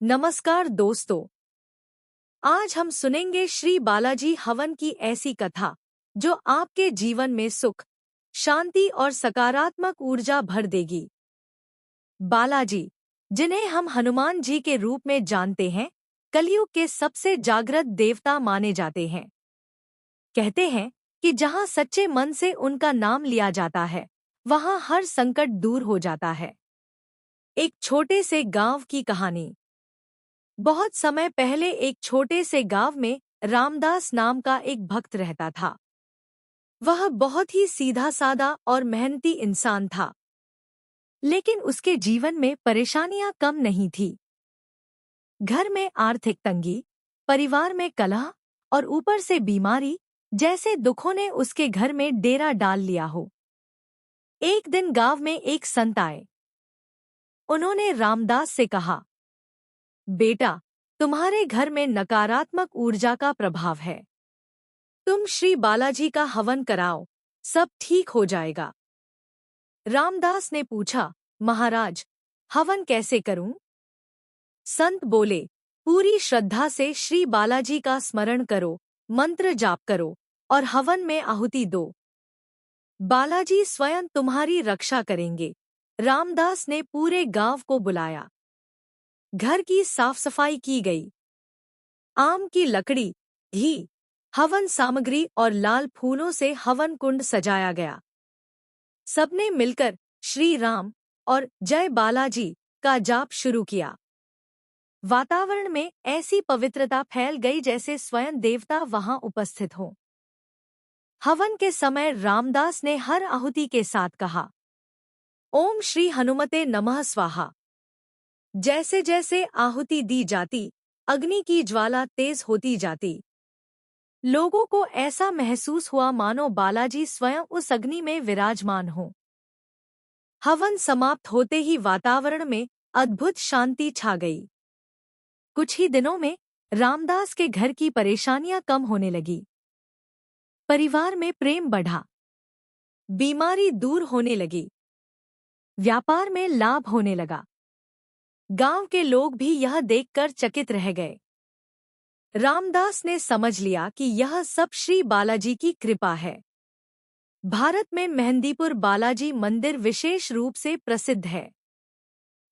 नमस्कार दोस्तों। आज हम सुनेंगे श्री बालाजी हवन की ऐसी कथा जो आपके जीवन में सुख, शांति और सकारात्मक ऊर्जा भर देगी। बालाजी, जिन्हें हम हनुमान जी के रूप में जानते हैं, कलयुग के सबसे जागृत देवता माने जाते हैं। कहते हैं कि जहां सच्चे मन से उनका नाम लिया जाता है, वहां हर संकट दूर हो जाता है। एक छोटे से गांव की कहानी। बहुत समय पहले एक छोटे से गांव में रामदास नाम का एक भक्त रहता था। वह बहुत ही सीधा साधा और मेहनती इंसान था, लेकिन उसके जीवन में परेशानियां कम नहीं थी। घर में आर्थिक तंगी, परिवार में कलह और ऊपर से बीमारी जैसे दुखों ने उसके घर में डेरा डाल लिया हो। एक दिन गांव में एक संत आए। उन्होंने रामदास से कहा, बेटा, तुम्हारे घर में नकारात्मक ऊर्जा का प्रभाव है। तुम श्री बालाजी का हवन कराओ, सब ठीक हो जाएगा। रामदास ने पूछा, महाराज, हवन कैसे करूं? संत बोले, पूरी श्रद्धा से श्री बालाजी का स्मरण करो, मंत्र जाप करो और हवन में आहुति दो। बालाजी स्वयं तुम्हारी रक्षा करेंगे। रामदास ने पूरे गांव को बुलाया। घर की साफ सफाई की गई। आम की लकड़ी, घी, हवन सामग्री और लाल फूलों से हवन कुंड सजाया गया। सबने मिलकर श्री राम और जय बालाजी का जाप शुरू किया। वातावरण में ऐसी पवित्रता फैल गई जैसे स्वयं देवता वहां उपस्थित हों। हवन के समय रामदास ने हर आहुति के साथ कहा, ओम श्री हनुमते नमः स्वाहा। जैसे जैसे आहुति दी जाती, अग्नि की ज्वाला तेज होती जाती। लोगों को ऐसा महसूस हुआ मानो बालाजी स्वयं उस अग्नि में विराजमान हो। हवन समाप्त होते ही वातावरण में अद्भुत शांति छा गई। कुछ ही दिनों में रामदास के घर की परेशानियां कम होने लगी। परिवार में प्रेम बढ़ा। बीमारी दूर होने लगी। व्यापार में लाभ होने लगा। गांव के लोग भी यह देखकर चकित रह गए। रामदास ने समझ लिया कि यह सब श्री बालाजी की कृपा है। भारत में मेहंदीपुर बालाजी मंदिर विशेष रूप से प्रसिद्ध है।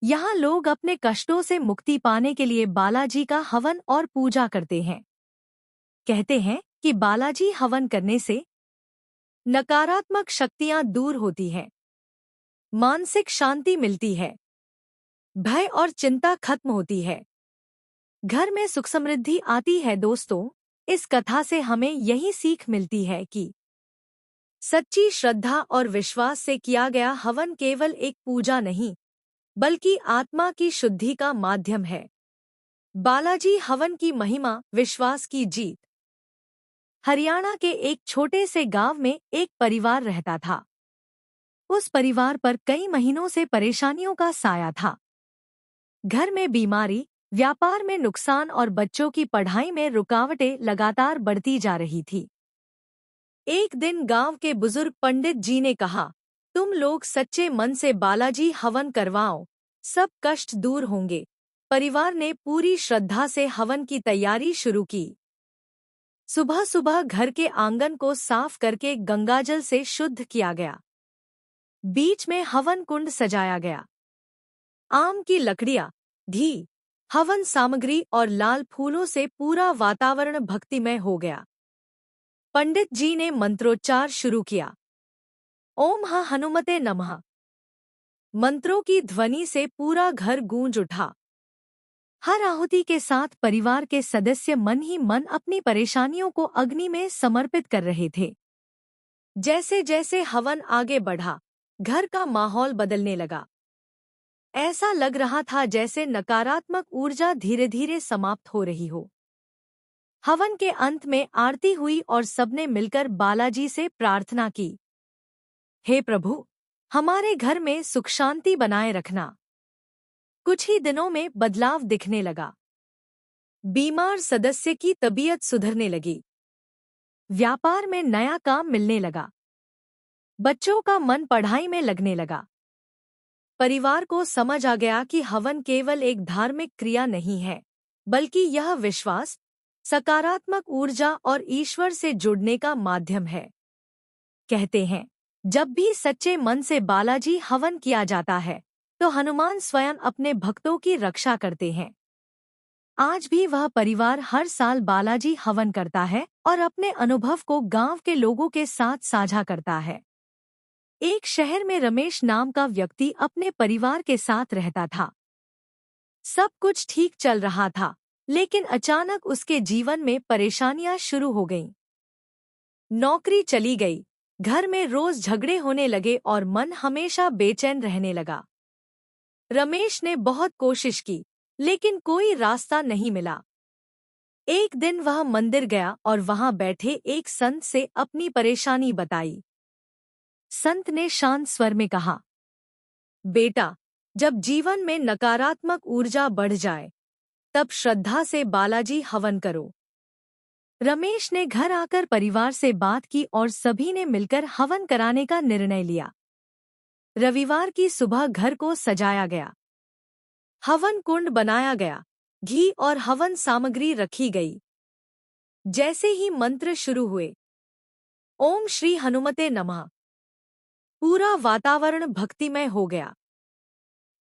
यहाँ लोग अपने कष्टों से मुक्ति पाने के लिए बालाजी का हवन और पूजा करते हैं। कहते हैं कि बालाजी हवन करने से नकारात्मक शक्तियां दूर होती हैं, मानसिक शांति मिलती है, भय और चिंता खत्म होती है, घर में सुख समृद्धि आती है। दोस्तों, इस कथा से हमें यही सीख मिलती है कि सच्ची श्रद्धा और विश्वास से किया गया हवन केवल एक पूजा नहीं, बल्कि आत्मा की शुद्धि का माध्यम है। बालाजी हवन की महिमा, विश्वास की जीत। हरियाणा के एक छोटे से गांव में एक परिवार रहता था। उस परिवार पर कई महीनों से परेशानियों का साया था। घर में बीमारी, व्यापार में नुकसान और बच्चों की पढ़ाई में रुकावटें लगातार बढ़ती जा रही थी। एक दिन गांव के बुजुर्ग पंडित जी ने कहा, तुम लोग सच्चे मन से बालाजी हवन करवाओ, सब कष्ट दूर होंगे। परिवार ने पूरी श्रद्धा से हवन की तैयारी शुरू की। सुबह सुबह घर के आंगन को साफ करके गंगाजल से शुद्ध किया गया। बीच में हवन कुंड सजाया गया। आम की लकड़ियां, घी, हवन सामग्री और लाल फूलों से पूरा वातावरण भक्तिमय हो गया। पंडित जी ने मंत्रोच्चार शुरू किया। ओम हनुमते नमः। मंत्रों की ध्वनि से पूरा घर गूंज उठा। हर आहुति के साथ परिवार के सदस्य मन ही मन अपनी परेशानियों को अग्नि में समर्पित कर रहे थे। जैसे जैसे हवन आगे बढ़ा, घर का माहौल बदलने लगा। ऐसा लग रहा था जैसे नकारात्मक ऊर्जा धीरे धीरे समाप्त हो रही हो। हवन के अंत में आरती हुई और सबने मिलकर बालाजी से प्रार्थना की, हे प्रभु, हमारे घर में सुख शांति बनाए रखना। कुछ ही दिनों में बदलाव दिखने लगा। बीमार सदस्य की तबीयत सुधरने लगी। व्यापार में नया काम मिलने लगा। बच्चों का मन पढ़ाई में लगने लगा। परिवार को समझ आ गया कि हवन केवल एक धार्मिक क्रिया नहीं है, बल्कि यह विश्वास, सकारात्मक ऊर्जा और ईश्वर से जुड़ने का माध्यम है। कहते हैं, जब भी सच्चे मन से बालाजी हवन किया जाता है, तो हनुमान स्वयं अपने भक्तों की रक्षा करते हैं। आज भी वह परिवार हर साल बालाजी हवन करता है और अपने अनुभव को गांव के लोगों के साथ साझा करता है। एक शहर में रमेश नाम का व्यक्ति अपने परिवार के साथ रहता था। सब कुछ ठीक चल रहा था, लेकिन अचानक उसके जीवन में परेशानियां शुरू हो गईं। नौकरी चली गई, घर में रोज झगड़े होने लगे और मन हमेशा बेचैन रहने लगा। रमेश ने बहुत कोशिश की, लेकिन कोई रास्ता नहीं मिला। एक दिन वह मंदिर गया और वहां बैठे एक संत से अपनी परेशानी बताई। संत ने शांत स्वर में कहा, बेटा, जब जीवन में नकारात्मक ऊर्जा बढ़ जाए, तब श्रद्धा से बालाजी हवन करो। रमेश ने घर आकर परिवार से बात की और सभी ने मिलकर हवन कराने का निर्णय लिया। रविवार की सुबह घर को सजाया गया, हवन कुंड बनाया गया, घी और हवन सामग्री रखी गई। जैसे ही मंत्र शुरू हुए, ओम श्री हनुमते नमः, पूरा वातावरण भक्तिमय हो गया।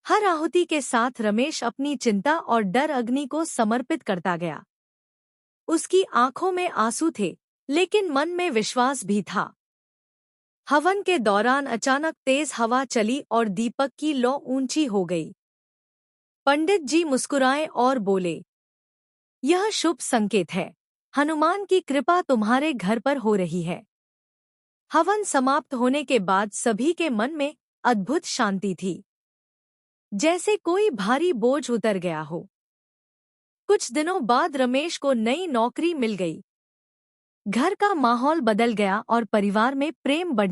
हर आहुति के साथ रमेश अपनी चिंता और डर अग्नि को समर्पित करता गया। उसकी आंखों में आंसू थे, लेकिन मन में विश्वास भी था। हवन के दौरान अचानक तेज हवा चली और दीपक की लौ ऊंची हो गई। पंडित जी मुस्कुराए और बोले, यह शुभ संकेत है, हनुमान की कृपा तुम्हारे घर पर हो रही है। हवन समाप्त होने के बाद सभी के मन में अद्भुत शांति थी, जैसे कोई भारी बोझ उतर गया हो। कुछ दिनों बाद रमेश को नई नौकरी मिल गई। घर का माहौल बदल गया और परिवार में प्रेम बढ़